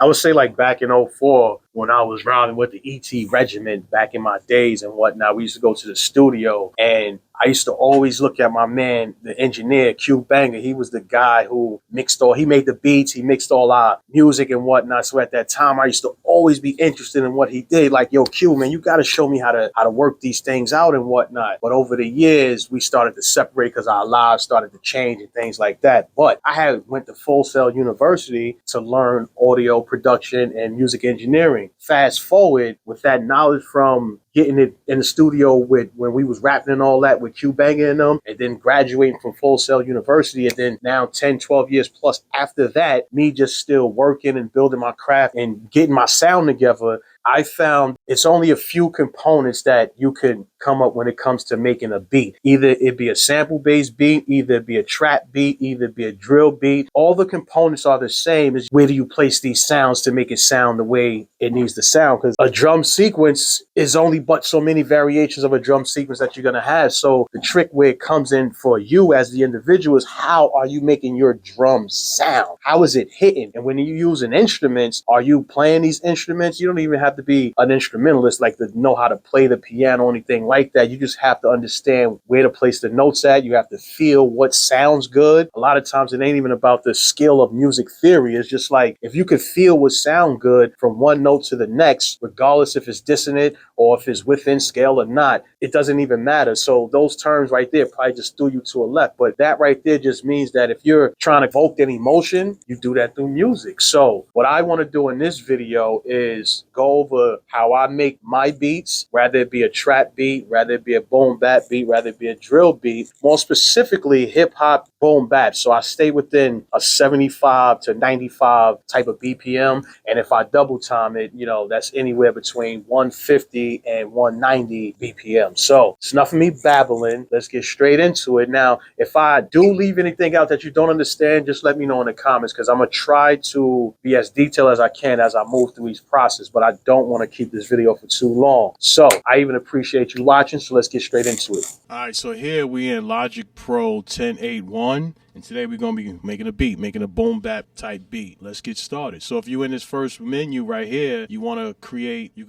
I would say like back in '04 when I was riding with the ET regiment back in my days and whatnot, we used to go to the studio and I used to always look at my man, the engineer, Q Banger. He was the guy who he made the beats, he mixed all our music and whatnot. So at that time, I used to always be interested in what he did. Like, yo, Q, man, you got to show me how to work these things out and whatnot. But over the years, we started to separate because our lives started to change and things like that. But I had went to Full Sail University to learn audio production and music engineering. Fast forward with that knowledge from getting it in the studio with when we was rapping and all that with Q Banger and them, and then graduating from Full Sail University, and then now 10, 12 years plus after that, me just still working and building my craft and getting my sound together. I found it's only a few components that you can come up when it comes to making a beat. Either it be a sample based beat, either it be a trap beat, either it be a drill beat. All the components are the same. Is where do you place these sounds to make it sound the way it needs to sound? Because a drum sequence is only but so many variations of a drum sequence that you're gonna have. So the trick where it comes in for you as the individual is how are you making your drum sound? How is it hitting? And when you're using instruments, are you playing these instruments? You don't even have to be an instrumentalist like to know how to play the piano or anything like that. You just have to understand where to place the notes at. You have to feel what sounds good. A lot of times it ain't even about the skill of music theory. It's just like if you could feel what sound good from one note to the next, regardless if it's dissonant or if it's within scale or not, it doesn't even matter. So those terms right there probably just threw you to a left. But that right there just means that if you're trying to evoke an emotion, you do that through music. So what I want to do in this video is go over how I make my beats, whether it be a trap beat, whether it be a boom bap beat, whether it be a drill beat, more specifically hip hop boom bap. So I stay within a 75 to 95 type of BPM. And if I double time it, that's anywhere between 150 and 190 BPM. So it's enough of me babbling. Let's get straight into it. Now, if I do leave anything out that you don't understand, just let me know in the comments because I'm going to try to be as detailed as I can as I move through each process, but I don't want to keep this video for too long. So I even appreciate you watching. So let's get straight into it. All right, so here we in Logic Pro 1081, and today we're going to be making a beat, making a boom bap type beat. Let's get started. So if you're in this first menu right here, you can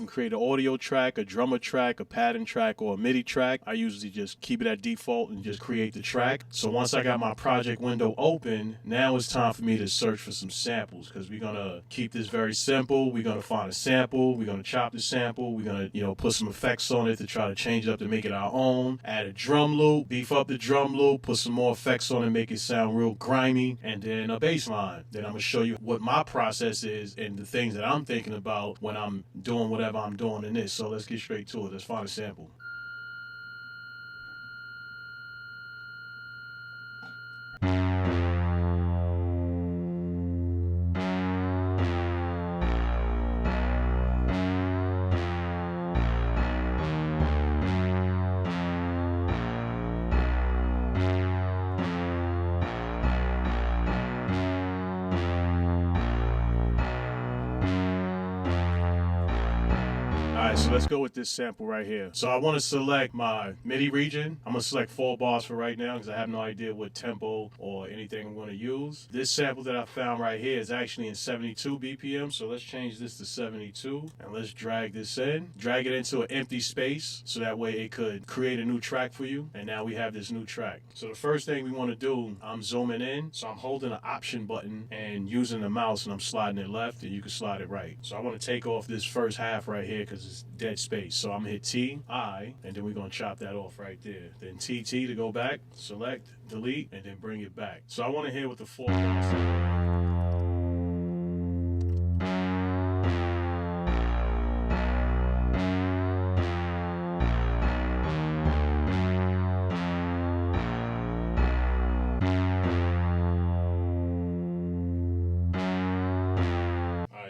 create an audio track, a drummer track, a pattern track, or a MIDI track. I usually just keep it at default and just create the track. So once I got my project window open, now it's time for me to search for some samples because we're going to keep this very simple. We're going to find a sample. We're going to chop the sample. We're going to, put some effects on it to try to change it up to make it our own. Add a drum loop, beef up the drum loop, put some more effects on it, make it sound real grimy, and then a bass line. Then I'm going to show you what my process is and the things that I'm thinking about when I'm doing whatever I'm doing in this. So let's get straight to it. Let's find a sample. Alright, so let's go with this sample right here. So I want to select my MIDI region. I'm going to select 4 bars for right now because I have no idea what tempo or anything I'm going to use. This sample that I found right here is actually in 72 BPM, so let's change this to 72 and let's drag this in. Drag it into an empty space so that way it could create a new track for you, and now we have this new track. So the first thing we want to do, I'm zooming in, so I'm holding the option button and using the mouse and I'm sliding it left and you can slide it right. So I want to take off this first half right here because it's dead space. So I'm gonna hit T, I, and then we're gonna chop that off right there. Then TT to go back, select, delete, and then bring it back. So I want to hear what the 4 bars sound like.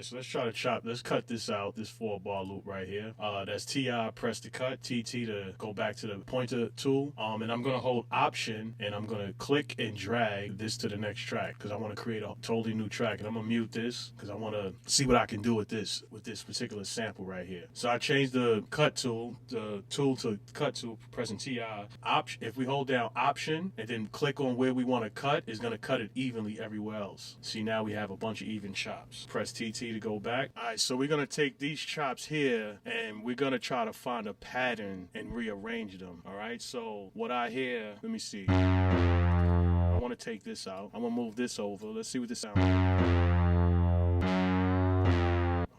So let's cut this out, this 4-bar loop right here. That's TI, press to cut, TT to go back to the pointer tool. And I'm gonna hold option and I'm gonna click and drag this to the next track because I want to create a totally new track. And I'm gonna mute this because I want to see what I can do with this particular sample right here. So I changed the cut tool, the tool to cut tool, pressing TI. If we hold down option and then click on where we want to cut, it's gonna cut it evenly everywhere else. See, now we have a bunch of even chops. Press TT need to go back. All right, so we're going to take these chops here and we're going to try to find a pattern and rearrange them. All right, so what I hear, let me see. I want to take this out. I'm going to move this over. Let's see what this sounds like.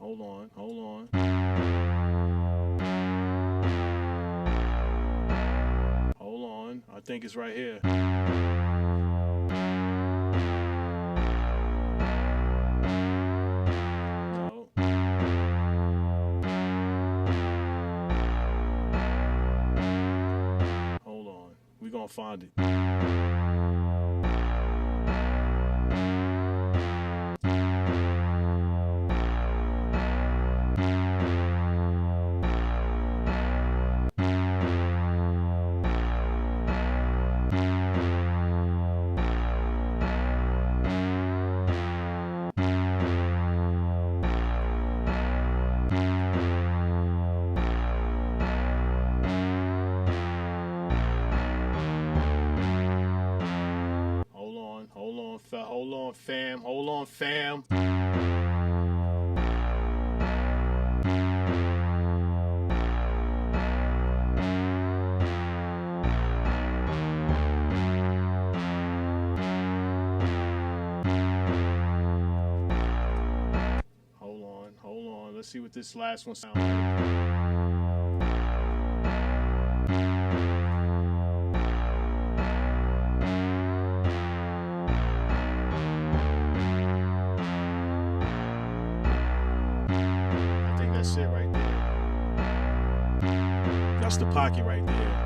Hold on, hold on. Hold on, I think it's right here. We're gonna find it. Hold on, fam. Hold on, fam. Hold on. Let's see what this last one sounds like. That's it right there. That's the pocket right there.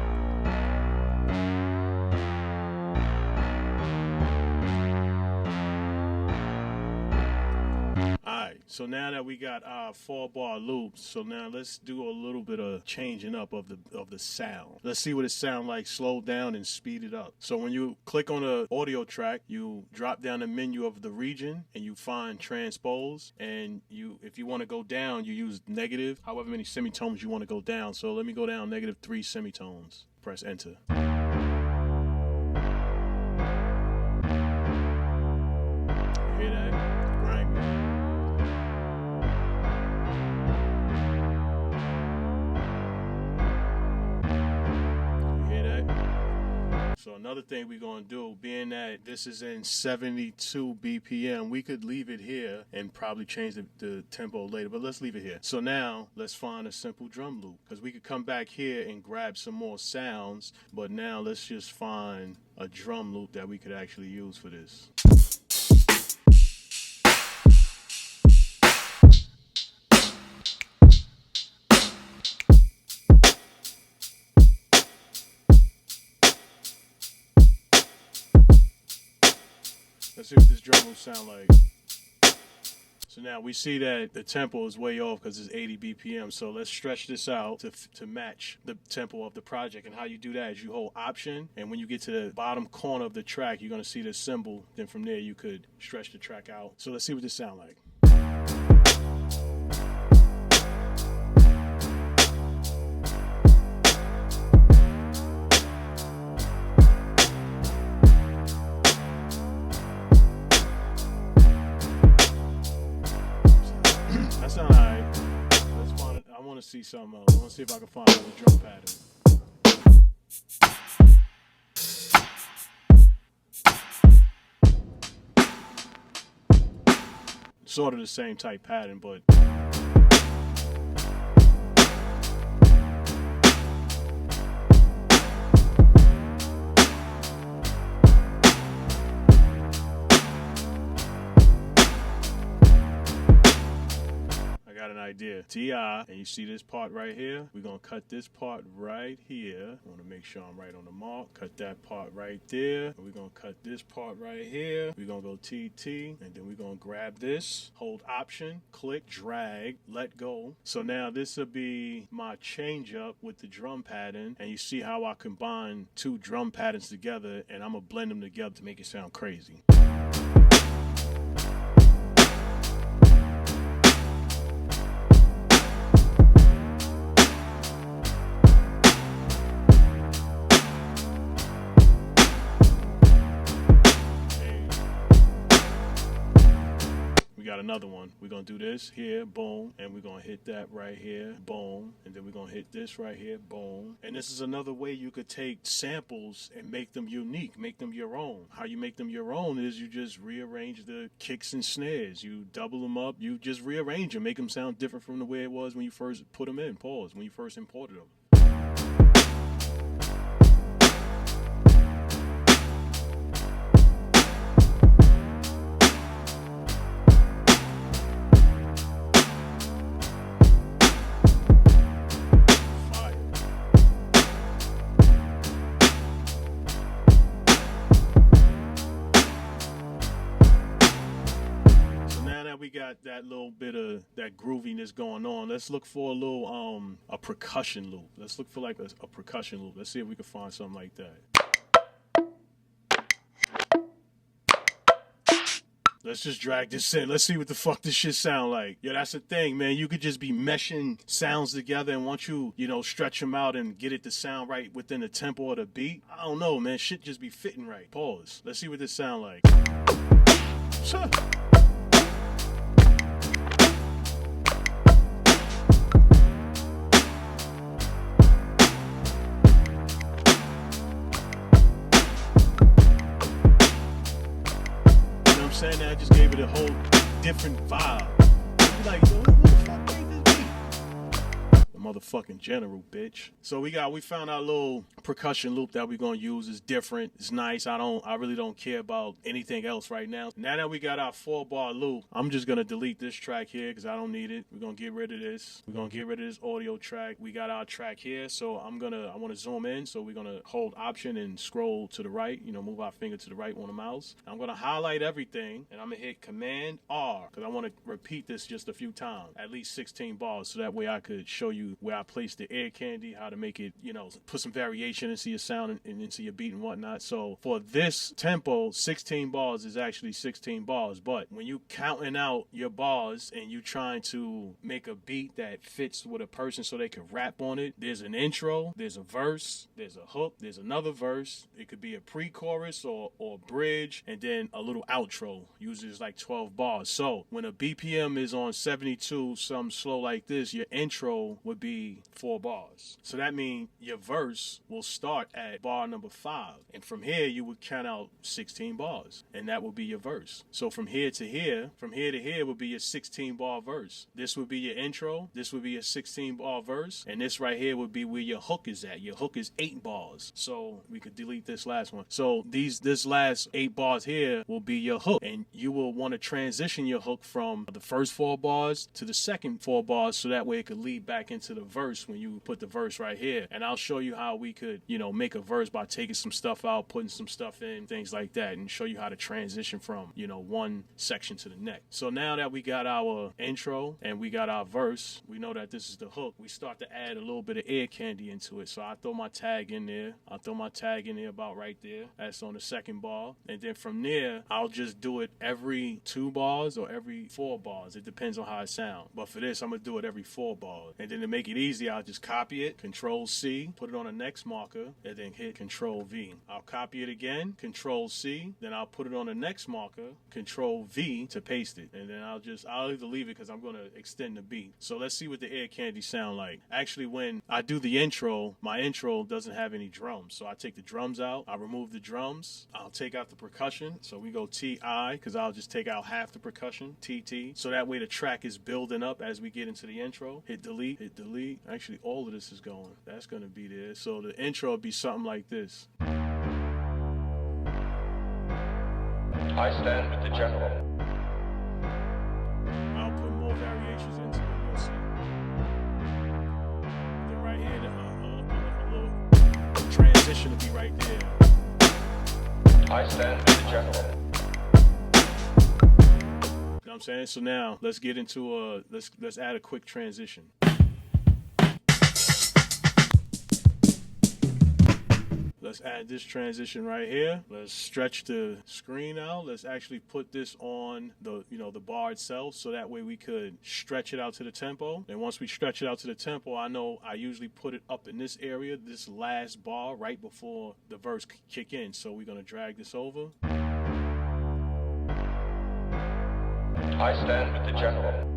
Alright, so now that we got our 4-bar loops, so now let's do a little bit of changing up of the sound. Let's see what it sounds like, slow down and speed it up. So when you click on the audio track, you drop down the menu of the region and you find transpose, and if you want to go down, you use negative, however many semitones you want to go down. So let me go down -3 semitones. Press enter. Hear that? Grimy. So another thing we're going to do, being that this is in 72 BPM, we could leave it here and probably change the tempo later, but let's leave it here. So now let's find a simple drum loop, because we could come back here and grab some more sounds, but now let's just find a drum loop that we could actually use for this. Let's see what this drum will sound like. So now we see that the tempo is way off because it's 80 BPM. So let's stretch this out to match the tempo of the project. And how you do that is you hold Option, and when you get to the bottom corner of the track, you're going to see this symbol. Then from there, you could stretch the track out. So let's see what this sounds like. That's not alright. Let's find it. I want to see something else. I want to see if I can find another drum pattern. Sort of the same type pattern, but an idea. T.I. and you see this part right here? We're going to cut this part right here. I want to make sure I'm right on the mark. Cut that part right there. And we're going to cut this part right here. We're going to go T, and then we're going to grab this, hold Option, click, drag, let go. So now this will be my change up with the drum pattern, and you see how I combine two drum patterns together, and I'm going to blend them together to make it sound crazy. another one. We're gonna do this here, boom, and we're gonna hit that right here, boom, and then we're gonna hit this right here, boom. And this is another way you could take samples and make them unique, make them your own. How you make them your own is you just rearrange the kicks and snares. You double them up, you just rearrange them, make them sound different from the way it was when you first put them in, when you first imported them. We got that little bit of that grooviness going on. Let's look for a little a percussion loop. Let's look for like a percussion loop. Let's see if we can find something like that. Let's just drag this in. Let's see what the fuck this shit sound like. Yeah, that's the thing, man. You could just be meshing sounds together, and once you stretch them out and get it to sound right within the tempo of the beat, I don't know, man. Shit just be fitting right. Pause. Let's see what this sound like. Sure. Saying that I just gave it a whole different vibe. You're like, yo, what the fuck made this beat? The motherfucking general, bitch. So we found our little percussion loop that we're gonna use. Is different. It's nice. I really don't care about anything else right now. Now that we got our 4-bar loop, I'm just gonna delete this track here because I don't need it. We're gonna get rid of this. We're gonna get rid of this audio track. We got our track here, so I want to zoom in. So we're gonna hold Option and scroll to the right. Move our finger to the right on the mouse. I'm gonna highlight everything, and I'm gonna hit Command R because I want to repeat this just a few times, at least 16 bars, so that way I could show you where I place the air candy, how to make it, put some variation into your sound and into your beat and whatnot. So for this tempo, 16 bars is actually 16 bars. But when you counting out your bars and you trying to make a beat that fits with a person so they can rap on it, there's an intro, there's a verse, there's a hook, there's another verse. It could be a pre-chorus or bridge, and then a little outro. Usually it's like 12 bars. So when a BPM is on 72, something slow like this, your intro would be 4 bars. So that means your verse will start at bar number 5. And from here, you would count out 16 bars. And that would be your verse. So from here to here would be your 16-bar verse. This would be your intro. This would be your 16-bar verse. And this right here would be where your hook is at. Your hook is 8 bars. So we could delete this last one. So this last 8 bars here will be your hook. And you will want to transition your hook from the first 4 bars to the second 4 bars, so that way it could lead back into the verse when you put the verse right here. And I'll show you how we could, make a verse by taking some stuff out, putting some stuff in, things like that, and show you how to transition from, one section to the next. So now that we got our intro and we got our verse, we know that this is the hook. We start to add a little bit of air candy into it. So I throw my tag in there. About right there. That's on the second bar. And then from there, I'll just do it every 2 bars or every 4 bars. It depends on how it sounds. But for this, I'm going to do it every 4 bars. And then to make it easy, I'll just copy it, Control C, put it on the next marker, and then hit Control V. I'll copy it again, Control C, then I'll put it on the next marker, Control V to paste it. And then I'll either leave it because I'm going to extend the beat. So let's see what the air candy sound like. Actually, when I do the intro, my intro doesn't have any drums. So I take the drums out, I remove the drums, I'll take out the percussion. So we go TI, because I'll just take out half the percussion, TT. So that way the track is building up as we get into the intro. Hit delete. Actually, all of this is going. That's going to be there. So the intro will be something like this. I stand with the general. I'll put more variations into it. You'll see. Then right here, a little transition will be right there. I stand with the general. You know what I'm saying? So now let's get into let's add a quick transition. Let's add this transition right here. Let's stretch the screen out. Let's actually put this on the bar itself, so that way we could stretch it out to the tempo. And once we stretch it out to the tempo, I know I usually put it up in this area, this last bar right before the verse kick in. So we're gonna drag this over. I I stand with the general.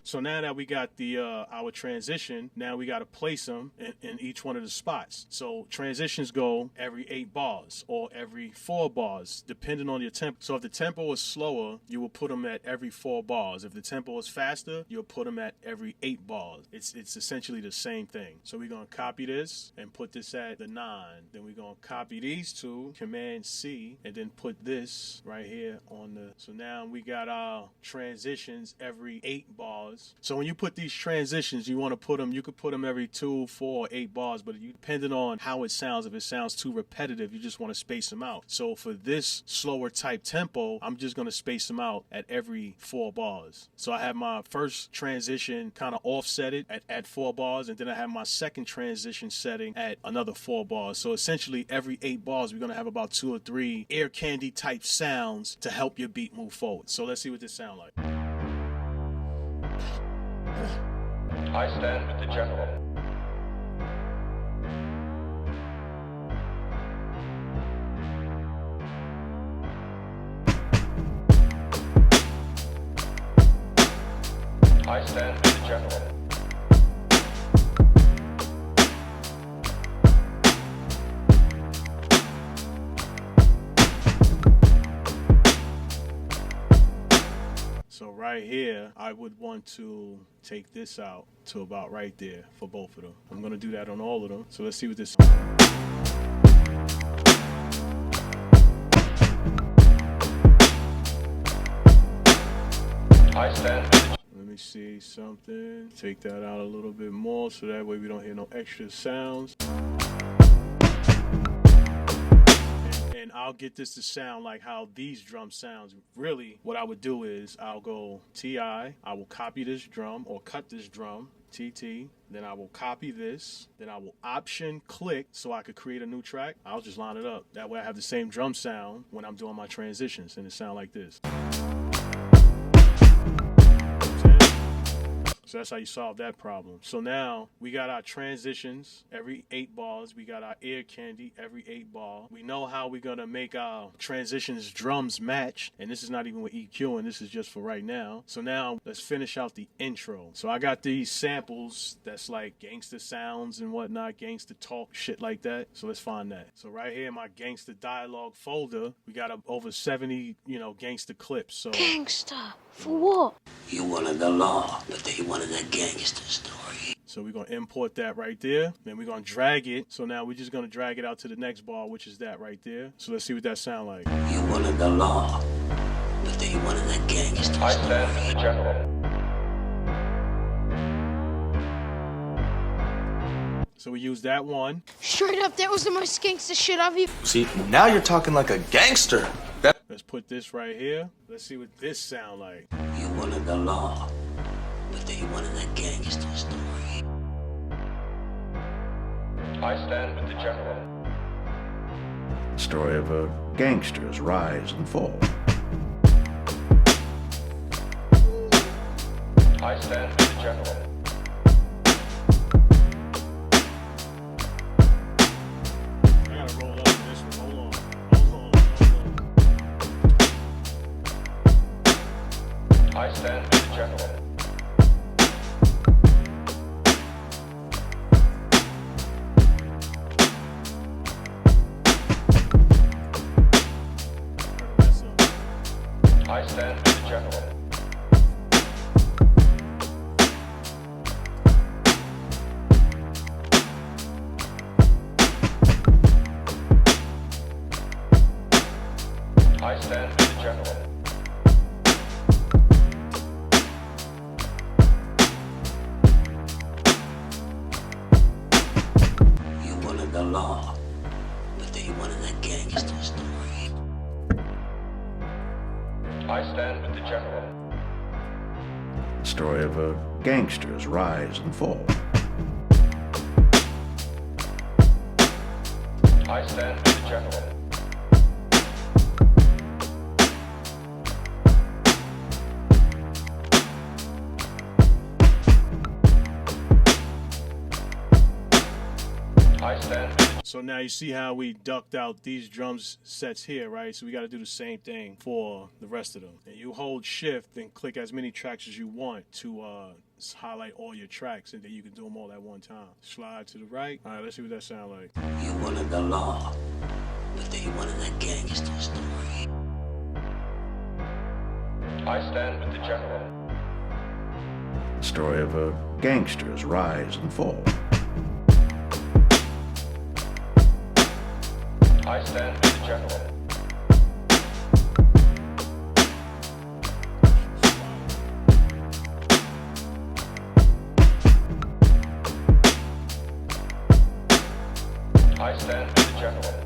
So now that we got the our transition, now we got to place them in each one of the spots. So transitions go every 8 bars or every 4 bars, depending on your tempo. So if the tempo is slower, you will put them at every 4 bars. If the tempo is faster, you'll put them at every 8 bars. It's essentially the same thing. So we're going to copy this and put this at the 9. Then we're going to copy these two, Command C, and then put this right here on the... So now we got our transitions every 8 bars. So when you put these transitions, you want to put them, you could put them every 2, 4, 8 bars, but depending on how it sounds, if it sounds too repetitive, you just want to space them out. So for this slower type tempo, I'm just going to space them out at every 4 bars. So I have my first transition kind of offsetted at 4 bars, and then I have my second transition setting at another 4 bars. So essentially every 8 bars, we're going to have about 2 or 3 ear candy type sounds to help your beat move forward. So let's see what this sounds like. I stand with the general. I stand with the general. So right here, I would want to take this out to about right there for both of them. I'm going to do that on all of them. So let's see what this... I stand. Let me see something. Take that out a little bit more so that way we don't hear no extra sounds. And I'll get this to sound like how these drums sounds. Really, what I would do is I'll go TI, I will copy this drum or cut this drum, TT, then I will copy this, then I will option click so I could create a new track. I'll just line it up. That way I have the same drum sound when I'm doing my transitions, and it sound like this. So that's how you solve that problem. So now we got our transitions every 8 bars. We got our ear candy every 8 bar. We know how we're going to make our transitions drums match. And this is not even with EQ, and this is just for right now. So now let's finish out the intro. So I got these samples that's like gangster sounds and whatnot, gangster talk, shit like that. So let's find that. So right here in my gangster dialogue folder, we got over 70, gangster clips. So Gangster? For what? You wanted the law, but they wanted a gangster story. So we're going to import that right there. Then we're going to drag it. So now we're just going to drag it out to the next bar, which is that right there. So let's see what that sound like. You wanted the law, but they wanted a gangster I stand with story. the general. So we use that one. Straight up, that was the most gangster shit I've ever... See, now you're talking like a gangster. Let's put this right here. Let's see what this sound like. You wanted the law, but they wanted a gangster story. I stand with the general. Story of a gangster's rise and fall. I stand with the general. I gotta roll up to this one. Hold on. I stand with the general. I stand with the general. I stand with the general. You wanted the law, but they wanted a gangster story. I stand with the general. Story of a gangster's rise and fall. I stand with the general. I stand. So now you see how we ducked out these drums sets here, right? So we got to do the same thing for the rest of them. And you hold shift and click as many tracks as you want to highlight all your tracks, and then you can do them all at one time. Slide to the right. All right, let's see what that sounds like. You wanted the law, but they wanted a gangster story. I stand with the general. The story of a gangster's rise and fall. I stand with the general. I stand with the general.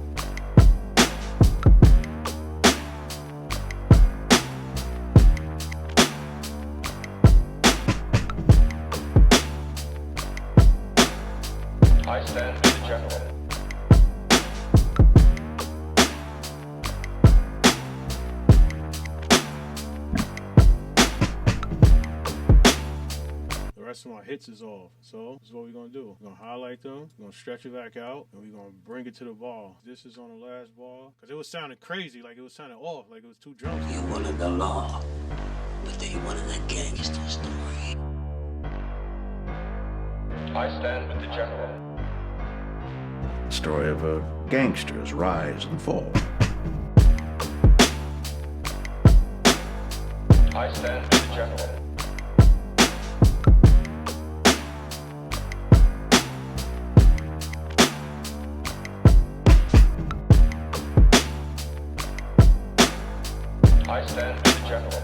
I stand with the general. The rest of my hits is off. So this is what we're gonna do. We're gonna highlight them, we're gonna stretch it back out, and we're gonna bring it to the ball. This is on the last ball. Cause it was sounding crazy, like it was sounding off, like it was two drums. You wanted the law, but they wanted a gangster story. I stand with the general. The story of a gangster's rise and fall. I stand with the general. I stand with the general.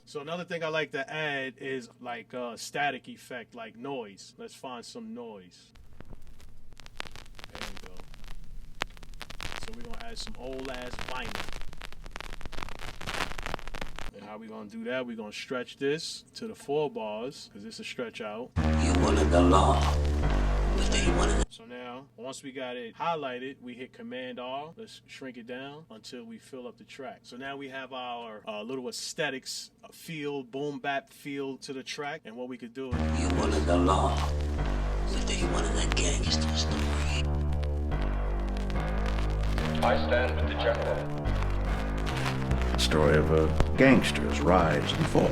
So another thing I like to add is like a static effect, like noise. Let's find some noise. There we go. So we're gonna add some old ass vinyl. And how we gonna do that? We're gonna stretch this to the 4 bars, because this is stretch out. You wanted the law, but they wanted So now, once we got it highlighted, we hit Command R. Let's shrink it down until we fill up the track. So now we have our little aesthetics feel, boom bap feel to the track. And what we could do is You wanted the law, but they wanted a gangster story. I stand with the general. The story of a gangster's rise and fall.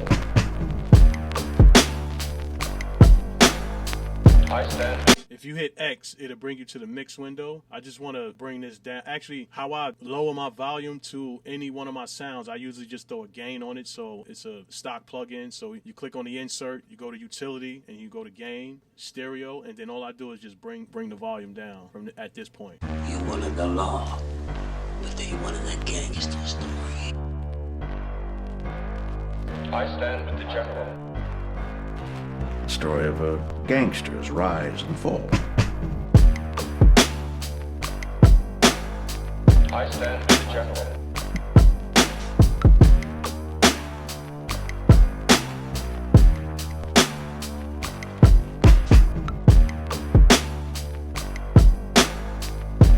I stand. if you hit X, it'll bring you to the mix window. I just want to bring this down. Actually, how I lower my volume to any one of my sounds, I usually just throw a gain on it. So it's a stock plugin. So you click on the insert, you go to utility, and you go to gain, stereo, and then all I do is just bring the volume down from at this point. You wanted the law, but they wanted a gangster story. I stand with the general. Story of a gangster's rise and fall. I stand with the general.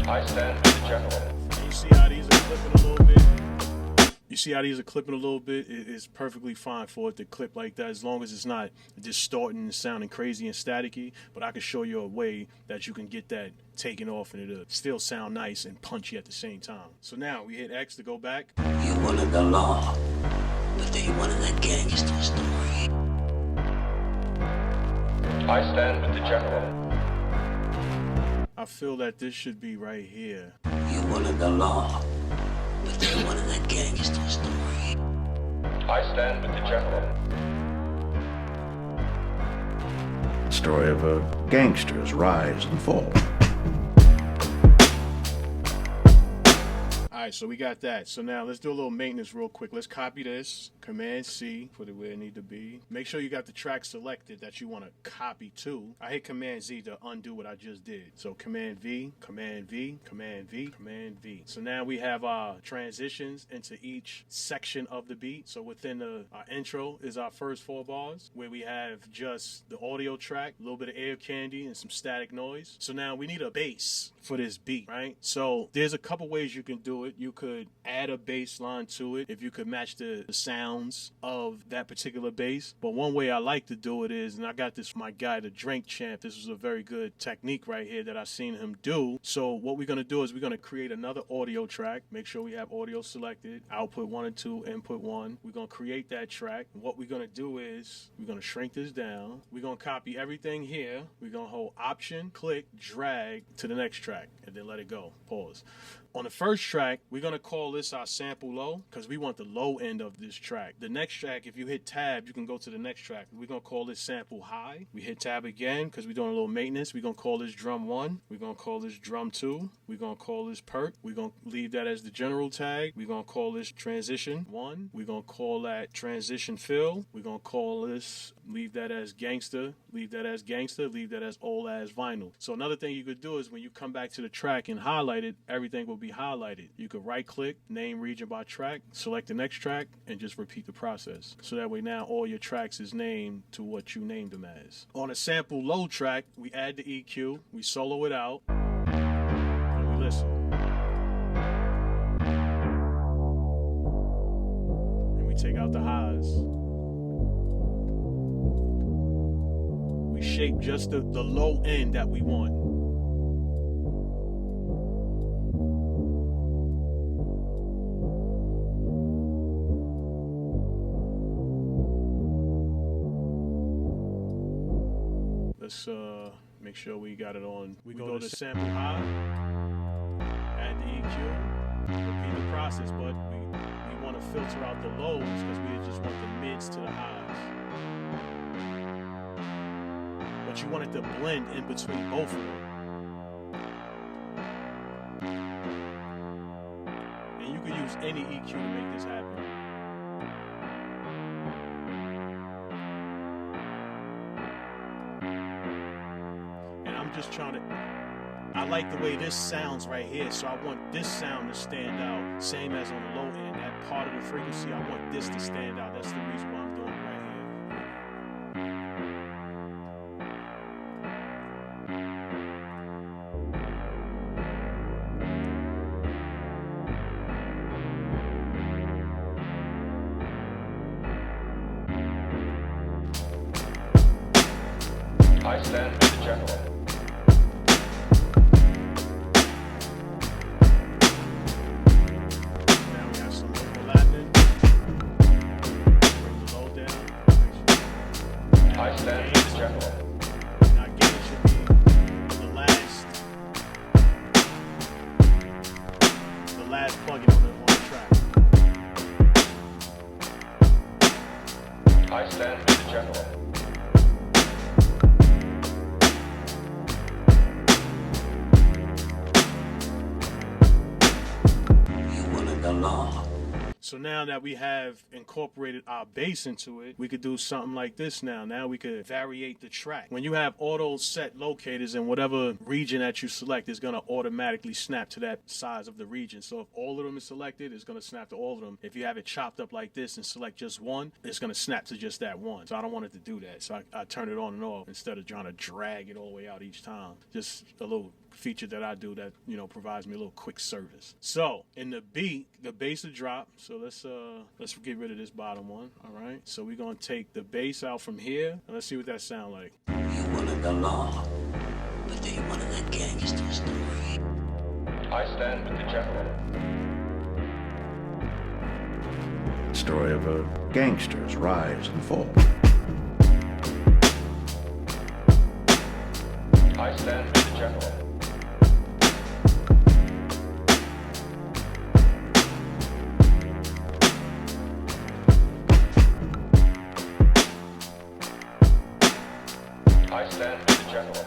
I stand with the general. And you see how these are clipping a little bit? You see how these are clipping a little bit? It's perfectly fine for it to clip like that as long as it's not distorting and sounding crazy and staticky. But I can show you a way that you can get that taken off and it'll still sound nice and punchy at the same time. So now we hit X to go back. You wanted the law, but they wanted a gangster story. I stand with the general. I feel that this should be right here. You wanted the law, but they wanted a gangster story. I stand with the general. Story of a gangster's rise and fall. All right, so we got that. So now let's do a little maintenance real quick. Let's copy this, Command C, put it where it need to be. Make sure you got the track selected that you want to copy to. I hit Command Z to undo what I just did. So Command V, Command V, Command V, Command V. So now we have our transitions into each section of the beat. So within our intro is our first 4 bars, where we have just the audio track, a little bit of air candy, and some static noise. So now we need a bass for this beat, right? So there's a couple ways you can do it. you could add a bass line to it if you could match the sounds of that particular bass. But one way I like to do it is, and I got this from my guy, the Drink Champ. This was a very good technique right here that I've seen him do. So what we're going to do is we're going to create another audio track. Make sure we have audio selected, output 1 and 2, input 1. We're going to create that track. And what we're going to do is we're going to shrink this down. We're going to copy everything here. We're going to hold Option, click, drag to the next track, and then let it go. Pause. On the first track, we're going to call this our sample low because we want the low end of this track. The next track, if you hit tab, you can go to the next track. We're going to call this sample high. We hit tab again because we're doing a little maintenance. We're going to call this drum 1. We're going to call this drum 2. We're going to call this perk. We're going to leave that as the general tag. We're going to call this transition 1. We're going to call that transition fill. We're going to call this, leave that as gangster, leave that as gangster, leave that as old as vinyl. So another thing you could do is when you come back to the track and highlight it, everything will be highlighted. You could right click, name region by track, select the next track, and just repeat the process. So that way now all your tracks is named to what you named them as. On a sample low track, we add the EQ, we solo it out, and we listen. And we take out the highs. We shape just the low end that we want. Let's make sure we got it on. We go to sample high, add the EQ, repeat the process, but we want to filter out the lows because we just want the mids to the highs. But you want it to blend in between both of them. And you can use any EQ to make this happen. Just trying to, I like the way this sounds right here, so I want this sound to stand out, same as on the low end. That part of the frequency, I want this to stand out. That's the reason why I'm doing it right I stand with the general. I stand with the general. And our gain should be the last plugin on the track. I stand with the general. You wanted the law. So now that we have incorporated our bass into it, we could do something like this now. Now we could variate the track. When you have auto set locators in whatever region that you select, it's going to automatically snap to that size of the region. So if all of them is selected, it's going to snap to all of them. If you have it chopped up like this and select just one, it's going to snap to just that one. So I don't want it to do that. So I turn it on and off instead of trying to drag it all the way out each time. Just a little feature that I do that, you know, provides me a little quick service. So in the beat, the bass will drop. So let's get rid of this bottom one. All right. So we're gonna take the bass out from here and let's see what that sound like. You wanted the law, but they wanted a gangster story. I stand with the general. Story of a gangster's rise and fall. I stand with the general. I stand with the general.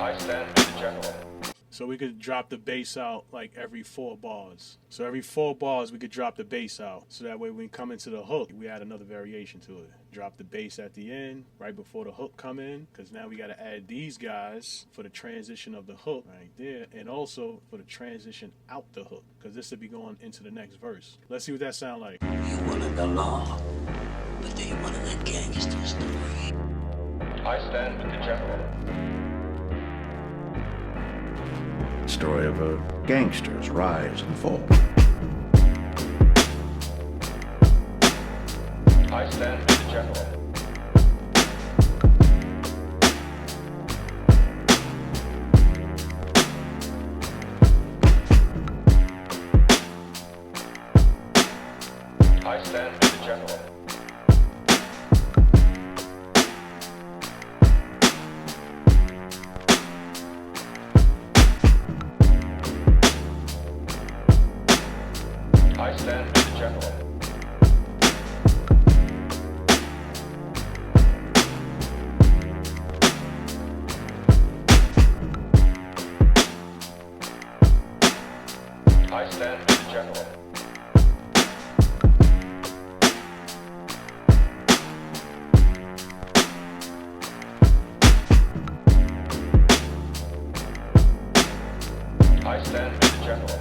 I stand with the general. So we could drop the bass out like every 4 bars. So every 4 bars we could drop the bass out. So that way when we come into the hook, we add another variation to it. Drop the bass at the end, right before the hook come in, because now we got to add these guys for the transition of the hook right there, and also for the transition out the hook, because this will be going into the next verse. Let's see what that sound like. You wanted the law, but they wanted a gangster story. I stand with the general. Story of a gangster's rise and fall. I stand with the general. I stand with the general. I stand with the general. I stand with the general. I stand with the general.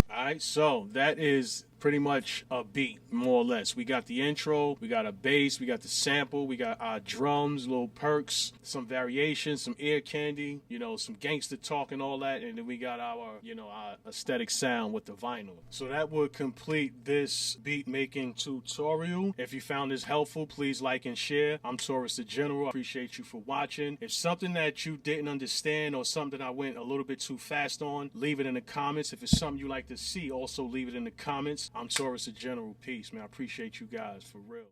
Alright, so that is pretty much a beat, more or less. We got the intro, we got a bass, we got the sample, we got our drums, little perks, some variations, some ear candy, some gangster talk and all that, and then we got our aesthetic sound with the vinyl. So that would complete this beat making tutorial. If you found this helpful, please like and share. I'm Taurus the General. I appreciate you for watching. If something that you didn't understand or something I went a little bit too fast on, leave it in the comments. If it's something you like to see, also leave it in the comments. I'm Taurus the General. Peace, man. I appreciate you guys for real.